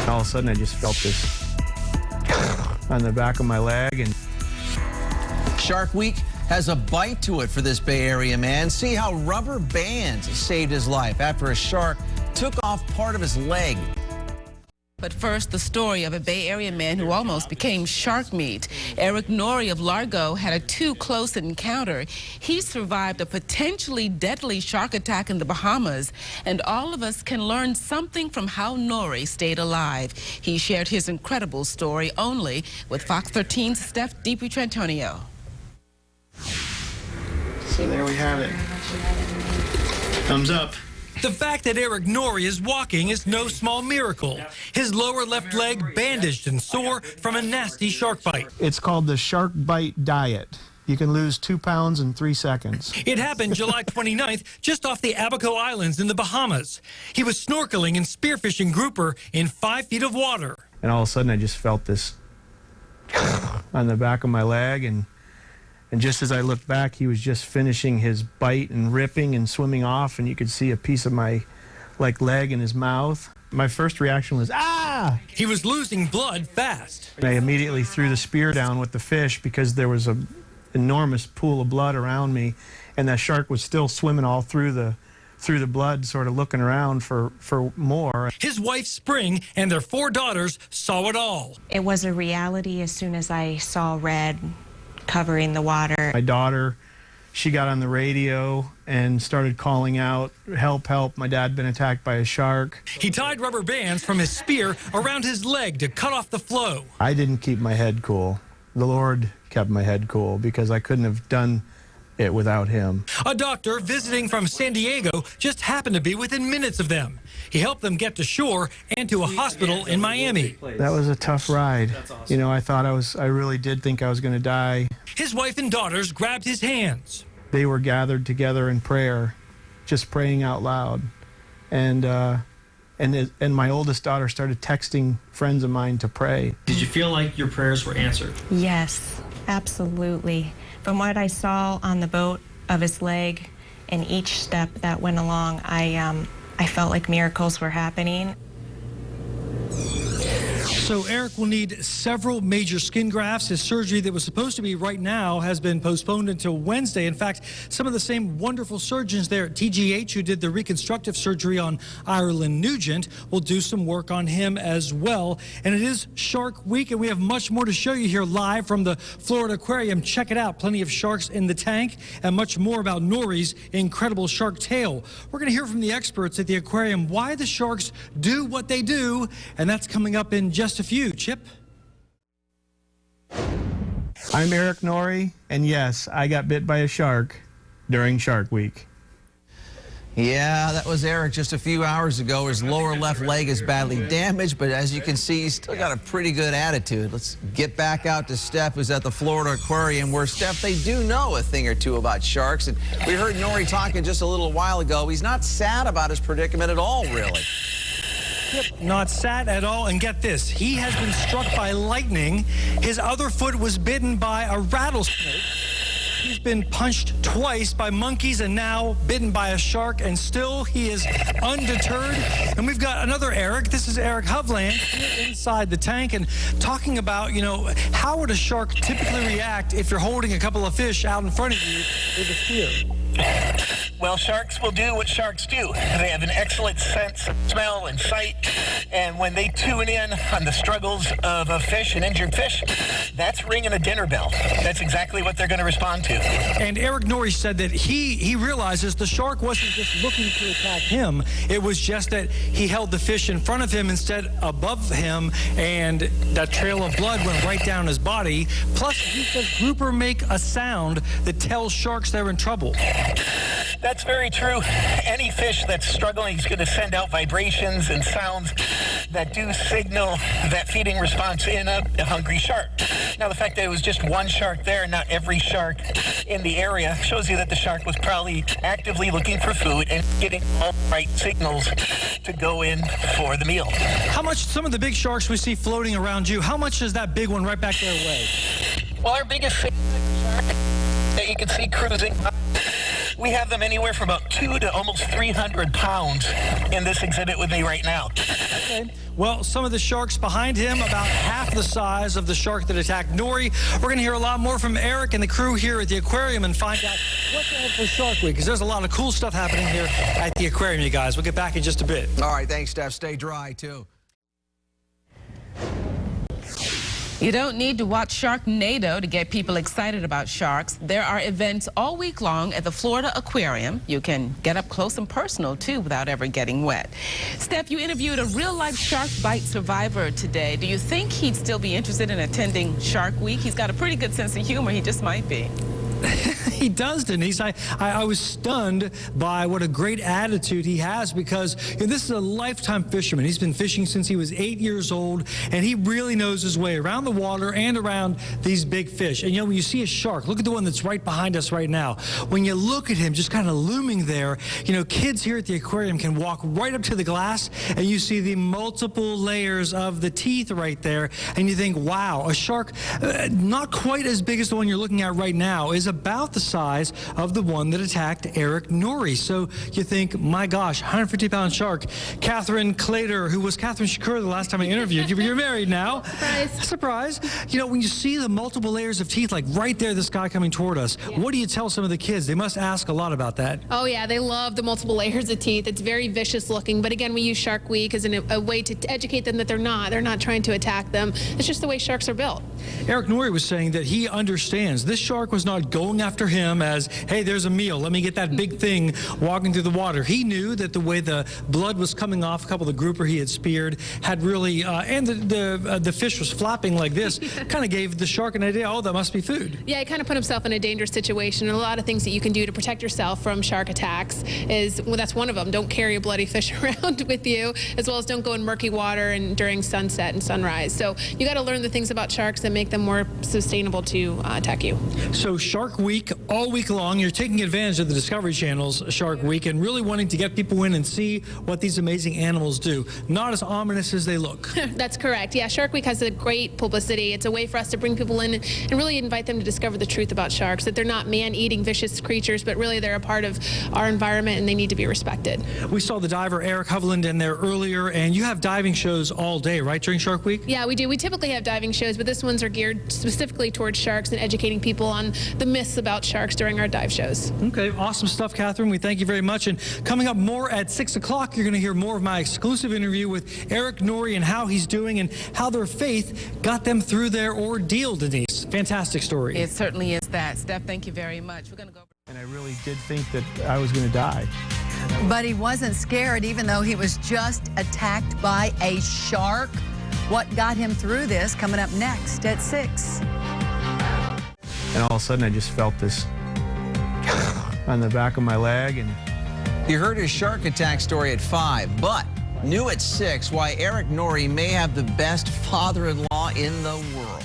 All of a sudden, I just felt this on the back of my leg. And Shark Week has a bite to it for this Bay Area man. See how rubber bands saved his life after a shark took off part of his leg. But first, the story of a Bay Area man who almost became shark meat. Erik Norrie of Largo had a too-close encounter. He survived a potentially deadly shark attack in the Bahamas, and all of us can learn something from how Norrie stayed alive. He shared his incredible story only with Fox 13's Steph DiPietrantonio. so there we have it. Thumbs up. The fact that Erik Norrie is walking is no small miracle. His lower left leg bandaged and sore from a nasty shark bite. It's called the shark bite diet. You can lose 2 pounds in 3 seconds. It happened July 29th, just off the Abaco Islands in the Bahamas. He was snorkeling and spearfishing grouper in 5 feet of water. And all of a sudden, I just felt this on the back of my leg. And just as I looked back, he was just finishing his bite and ripping and swimming off. And you could see a piece of my leg in his mouth. My first reaction was, ah! He was losing blood fast. And I immediately threw the spear down with the fish because there was an enormous pool of blood around me. And that shark was still swimming all through the blood, sort of looking around for more. His wife, Spring, and their 4 daughters saw it all. It was a reality as soon as I saw red covering the water. My daughter, she got on the radio and started calling out, help, help, my dad been attacked by a shark. He tied rubber bands from his spear around his leg to cut off the flow. I didn't keep my head cool. The Lord kept my head cool because I couldn't have done it without him. A doctor visiting from San Diego just happened to be within minutes of them. He helped them get to shore and to a hospital in Miami. That was a tough ride. You know, I really did think I was going to die. His wife and daughters grabbed his hands. They were gathered together in prayer, just praying out loud. And my oldest daughter started texting friends of mine to pray. Did you feel like your prayers were answered? Yes, absolutely. From what I saw on the boat of his leg and each step that went along, I felt like miracles were happening. So Erik will need several major skin grafts. His surgery that was supposed to be right now has been postponed until Wednesday. In fact, some of the same wonderful surgeons there at TGH who did the reconstructive surgery on Ireland Nugent will do some work on him as well. And it is Shark Week, and we have much more to show you here live from the Florida Aquarium. Check it out. Plenty of sharks in the tank and much more about Norrie's incredible shark tale. We're going to hear from the experts at the aquarium why the sharks do what they do, and that's coming up in just a few. Chip? I'm Erik Norrie, and yes, I got bit by a shark during Shark Week. Yeah, that was Erik just a few hours ago. His lower left leg is badly damaged, but as you can see, he's still got a pretty good attitude. Let's get back out to Steph, who's at the Florida Aquarium, where, Steph, they do know a thing or two about sharks. And we heard Norrie talking just a little while ago. He's not sad about his predicament at all, really. Yep, not sad at all. And get this, he has been struck by lightning. His other foot was bitten by a rattlesnake. He's been punched twice by monkeys and now bitten by a shark, and still he is undeterred. And we've got another Erik. This is Erik Hovland here inside the tank and talking about, how would a shark typically react if you're holding a couple of fish out in front of you with a spear? Well, sharks will do what sharks do. They have an excellent sense of smell and sight, and when they tune in on the struggles of a fish, an injured fish, that's ringing a dinner bell. That's exactly what they're going to respond to. And Erik Norrie said that he realizes the shark wasn't just looking to attack him. It was just that he held the fish in front of him instead above him, and that trail of blood went right down his body. Plus, he says grouper make a sound that tells sharks they're in trouble. That's very true. Any fish that's struggling is going to send out vibrations and sounds that do signal that feeding response in a hungry shark. Now, the fact that it was just one shark there, not every shark in the area, shows you that the shark was probably actively looking for food and getting all the right signals to go in for the meal. How much, some of the big sharks we see floating around you, how much does that big one right back there weigh? Well, our biggest shark that you can see cruising We have them anywhere from about 200 to almost 300 pounds in this exhibit with me right now. Okay. Well, some of the sharks behind him, about half the size of the shark that attacked Norrie. We're going to hear a lot more from Erik and the crew here at the aquarium and find out what's ahead for Shark Week, because there's a lot of cool stuff happening here at the aquarium, you guys. We'll get back in just a bit. All right, thanks, Steph. Stay dry, too. You don't need to watch Sharknado to get people excited about sharks. There are events all week long at the Florida Aquarium. You can get up close and personal, too, without ever getting wet. Steph, you interviewed a real-life shark bite survivor today. Do you think he'd still be interested in attending Shark Week? He's got a pretty good sense of humor. He just might be. He does, Denise. I was stunned by what a great attitude he has, because this is a lifetime fisherman. He's been fishing since he was 8 years old, and he really knows his way around the water and around these big fish. And when you see a shark, look at the one that's right behind us right now. When you look at him just kind of looming there, kids here at the aquarium can walk right up to the glass and you see the multiple layers of the teeth right there, and you think, wow, a shark not quite as big as the one you're looking at right now is about the size of the one that attacked Erik Norrie. So you think, my gosh, 150-pound shark. Catherine Clater, who was Catherine Shakur the last time I interviewed you, but you're married now. Surprise. When you see the multiple layers of teeth, like right there, this guy coming toward us, what do you tell some of the kids? They must ask a lot about that. Oh, yeah, they love the multiple layers of teeth. It's very vicious looking, but again, we use Shark Week as a way to educate them that they're not trying to attack them. It's just the way sharks are built. Erik Norrie was saying that he understands this shark was not going after him as, hey, there's a meal, let me get that big thing walking through the water. He knew that the way the blood was coming off a couple of the grouper he had speared had really, and the fish was flapping like this, kind of gave the shark an idea, oh, that must be food. Yeah, he kind of put himself in a dangerous situation, and a lot of things that you can do to protect yourself from shark attacks is, well, that's one of them. Don't carry a bloody fish around with you, as well as don't go in murky water and during sunset and sunrise. So you got to learn the things about sharks that make them more sustainable to attack you. So Shark Week, all week long, you're taking advantage of the Discovery Channel's Shark Week and really wanting to get people in and see what these amazing animals do. Not as ominous as they look. That's correct. Yeah, Shark Week has a great publicity. It's a way for us to bring people in and really invite them to discover the truth about sharks, that they're not man-eating vicious creatures, but really they're a part of our environment and they need to be respected. We saw the diver Eric Hovland in there earlier, and you have diving shows all day, right, during Shark Week? Yeah, we do. We typically have diving shows, but this ones are geared specifically towards sharks and educating people on the myths about sharks during our dive shows. Okay, awesome stuff, Catherine. We thank you very much. And coming up more at 6 o'clock, you're going to hear more of my exclusive interview with Erik Norrie and how he's doing and how their faith got them through their ordeal, Denise. Fantastic story. It certainly is that. Steph, thank you very much. We're going to go. And I really did think that I was going to die. But he wasn't scared, even though he was just attacked by a shark. What got him through this? Coming up next at 6. And all of a sudden, I just felt this on the back of my leg. And You heard his shark attack story at 5, but new at 6 why Erik Norrie may have the best father-in-law in the world.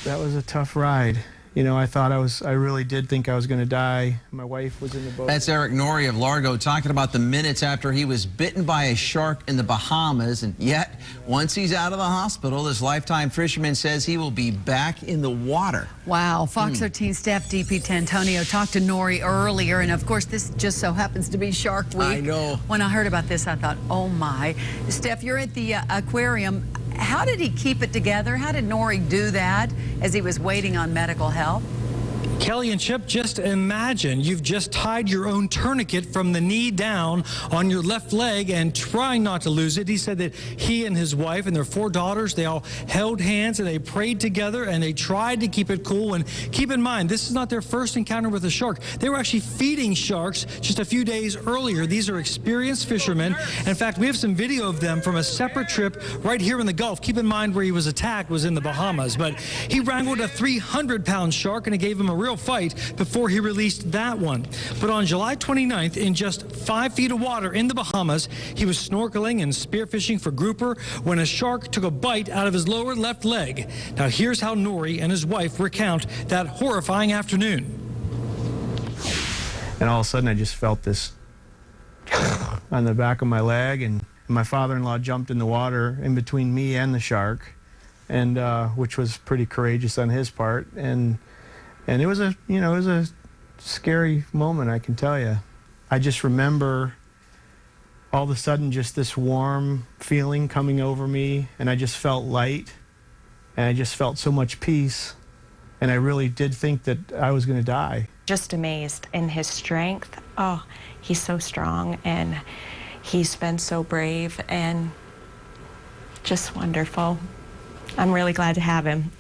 that was a tough ride. I really did think I was going to die. My wife was in the boat. That's Erik Norrie of Largo talking about the minutes after he was bitten by a shark in the Bahamas. And yet, once he's out of the hospital, this lifetime fisherman says he will be back in the water. Wow. Fox 13 staff DP Tantonio talked to Norrie earlier. And of course, this just so happens to be Shark Week. I know. When I heard about this, I thought, oh my. Steph, you're at the aquarium. How did he keep it together? How did Norrie do that as he was waiting on medical help? Kelly and Chip, just imagine you've just tied your own tourniquet from the knee down on your left leg and trying not to lose it. He said that he and his wife and their 4 daughters, they all held hands and they prayed together and they tried to keep it cool. And keep in mind, this is not their first encounter with a shark. They were actually feeding sharks just a few days earlier. These are experienced fishermen. In fact, we have some video of them from a separate trip right here in the Gulf. Keep in mind where he was attacked was in the Bahamas, but he wrangled a 300-pound shark and it gave him a real fight before he released that one. But on July 29th, in just 5 feet of water in the Bahamas, he was snorkeling and spearfishing for grouper when a shark took a bite out of his lower left leg. Now here's how Norrie and his wife recount that horrifying afternoon. And all of a sudden, I just felt this on the back of my leg, and my father-in-law jumped in the water in between me and the shark, and which was pretty courageous on his part. And it was a scary moment, I can tell you. I just remember all of a sudden just this warm feeling coming over me, and I just felt light, and I just felt so much peace, and I really did think that I was going to die. Just amazed in his strength. Oh, he's so strong, and he's been so brave, and just wonderful. I'm really glad to have him.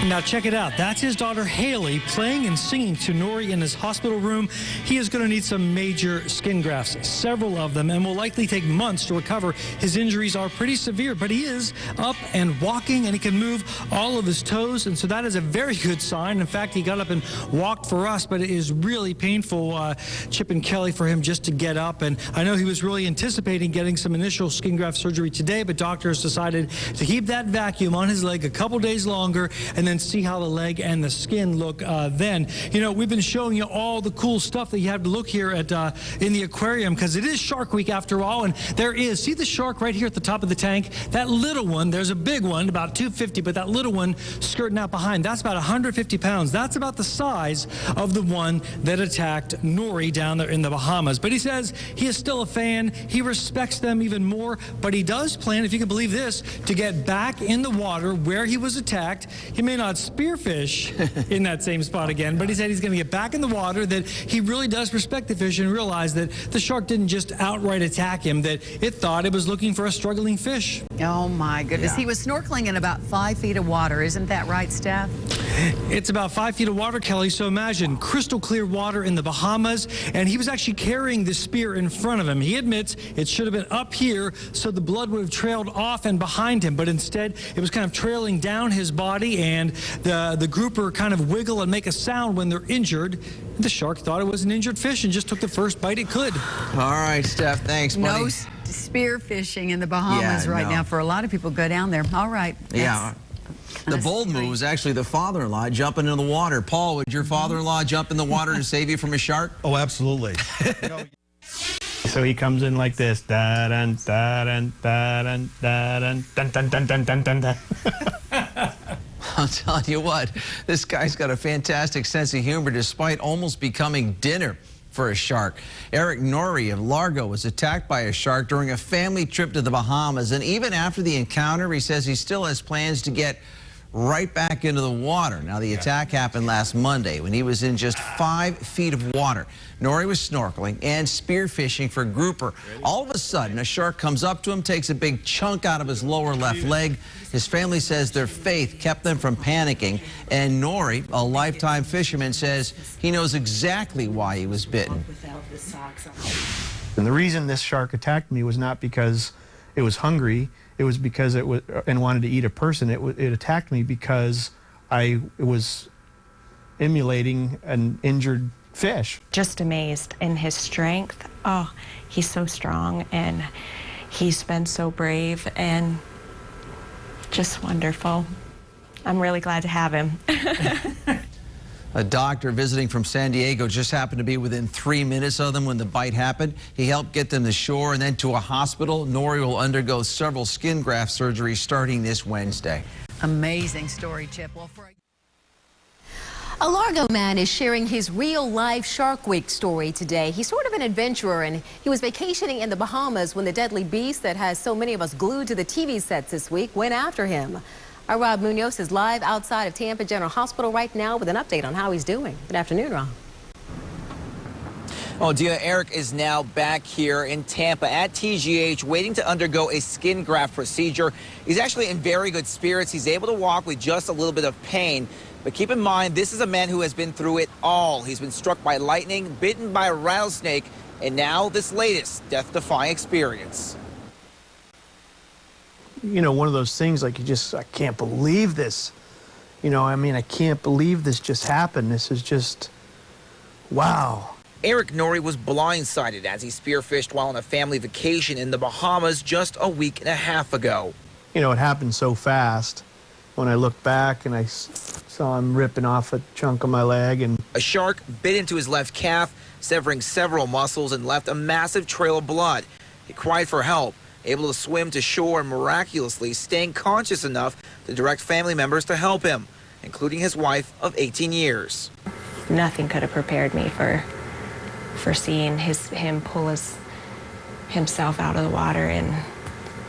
Now check it out. That's his daughter Haley playing and singing to Norrie in his hospital room. He is going to need some major skin grafts, several of them, and will likely take months to recover. His injuries are pretty severe, but he is up and walking, and he can move all of his toes, and so that is a very good sign. In fact, he got up and walked for us, but it is really painful, Chip and Kelly, for him just to get up. And I know he was really anticipating getting some initial skin graft surgery today, but doctors decided to keep that vacuum on his leg a couple days longer and then see how the leg and the skin look then. You know, we've been showing you all the cool stuff that you have to look here at in the aquarium, because it is Shark Week after all, and there is, see the shark right here at the top of the tank? That little one, there's a big one, about 250, but that little one skirting out behind, that's about 150 pounds. That's about the size of the one that attacked Norrie down there in the Bahamas. But he says he is still a fan. He respects them even more, but he does plan, if you can believe this, to get back in the water where he was attacked. He may not spearfish in that same spot again, but he said he's going to get back in the water, that he really does respect the fish and realize that the shark didn't just outright attack him, that it thought it was looking for a struggling fish. Oh my goodness. Yeah. He was snorkeling in about 5 feet of water. Isn't that right, Steph? It's about 5 feet of water, Kelly. So imagine crystal clear water in the Bahamas, and he was actually carrying the spear in front of him. He admits it should have been up here so the blood would have trailed off and behind him, but instead it was kind of trailing down his body, and the grouper kind of wiggle and make a sound when they're injured. The shark thought it was an injured fish and just took the first bite it could. All right, Steph, thanks, buddy. No spear fishing in the Bahamas now for a lot of people go down there. All right. Yeah. The bold move was actually the father-in-law jumping in the water. Paul, would your father-in-law jump in the water to save you from a shark? Oh, absolutely. So he comes in like this. Da-dun, da-dun, da-dun, da-dun, dun, dun, dun, dun, dun, dun, dun. I'll tell you what, this guy's got a fantastic sense of humor despite almost becoming dinner for a shark. Erik Norrie of Largo was attacked by a shark during a family trip to the Bahamas, and even after the encounter, he says he still has plans to get right back into the water. Now, the attack happened last Monday when he was in just 5 feet of water. Norrie was snorkeling and spearfishing for grouper. All of a sudden, a shark comes up to him, takes a big chunk out of his lower left leg. His family says their faith kept them from panicking, and Norrie, a lifetime fisherman, says he knows exactly why he was bitten. And the reason this shark attacked me was not because it was hungry. It was because it was and wanted to eat a person. It attacked me because I was emulating an injured fish. Just amazed in his strength. Oh, he's so strong, and he's been so brave, and just wonderful. I'm really glad to have him. A doctor visiting from San Diego just happened to be within 3 minutes of them when the bite happened. He helped get them to shore and then to a hospital. Norrie will undergo several skin graft surgeries starting this Wednesday. Amazing story, Chip. Well, a Largo man is sharing his real-life Shark Week story today. He's sort of an adventurer, and he was vacationing in the Bahamas when the deadly beast that has so many of us glued to the TV sets this week went after him. Our Rob Munoz is live outside of Tampa General Hospital right now with an update on how he's doing. Good afternoon, Rob. Oh, Dia, Erik is now back here in Tampa at TGH waiting to undergo a skin graft procedure. He's actually in very good spirits. He's able to walk with just a little bit of pain. But keep in mind, this is a man who has been through it all. He's been struck by lightning, bitten by a rattlesnake, and now this latest death-defying experience. You know, one of those things like I can't believe this. You know, I mean, I can't believe this just happened. This is just, wow. Erik Norrie was blindsided as he spearfished while on a family vacation in the Bahamas just a week and a half ago. You know, it happened so fast. When I looked back and I saw him ripping off a chunk of my leg, and a shark bit into his left calf, severing several muscles and left a massive trail of blood. He cried for help, able to swim to shore and miraculously staying conscious enough to direct family members to help him. including his wife of 18 years. Nothing could have prepared me for seeing him pull himself out of the water and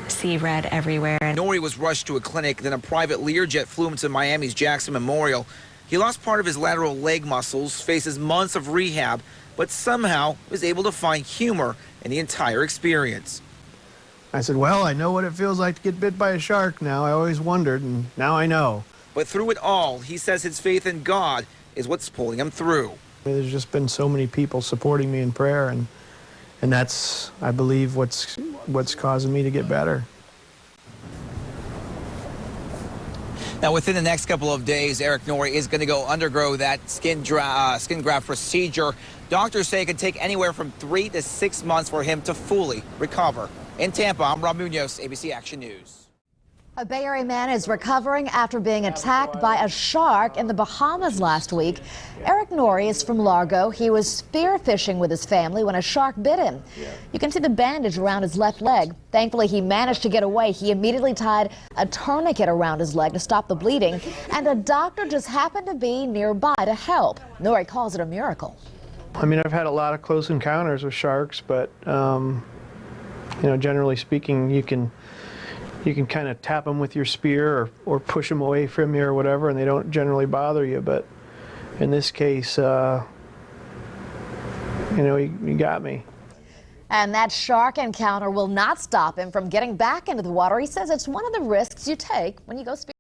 see red everywhere. Norrie was rushed to a clinic, then a private Learjet flew him to Miami's Jackson Memorial. He lost part of his lateral leg muscles, faces months of rehab, but somehow was able to find humor in the entire experience. I said, well, I know what it feels like to get bit by a shark now. I always wondered, and now I know. But through it all, he says his faith in God is what's pulling him through. There's just been so many people supporting me in prayer, and that's, I believe, what's causing me to get better. Now, within the next couple of days, Erik Norrie is going to go undergo that skin graft procedure. Doctors say it could take anywhere from 3 to 6 months for him to fully recover. In Tampa, I'm Rob Munoz, ABC Action News. A Bay Area man is recovering after being attacked by a shark in the Bahamas last week. Erik Norrie is from Largo. He was spearfishing with his family when a shark bit him. You can see the bandage around his left leg. Thankfully, he managed to get away. He immediately tied a tourniquet around his leg to stop the bleeding, and a doctor just happened to be nearby to help. Norrie calls it a miracle. I mean, I've had a lot of close encounters with sharks, but generally speaking, you can kind of tap them with your spear or push them away from you or whatever, and they don't generally bother you. But in this case, he got me. And that shark encounter will not stop him from getting back into the water. He says it's one of the risks you take when you go spear.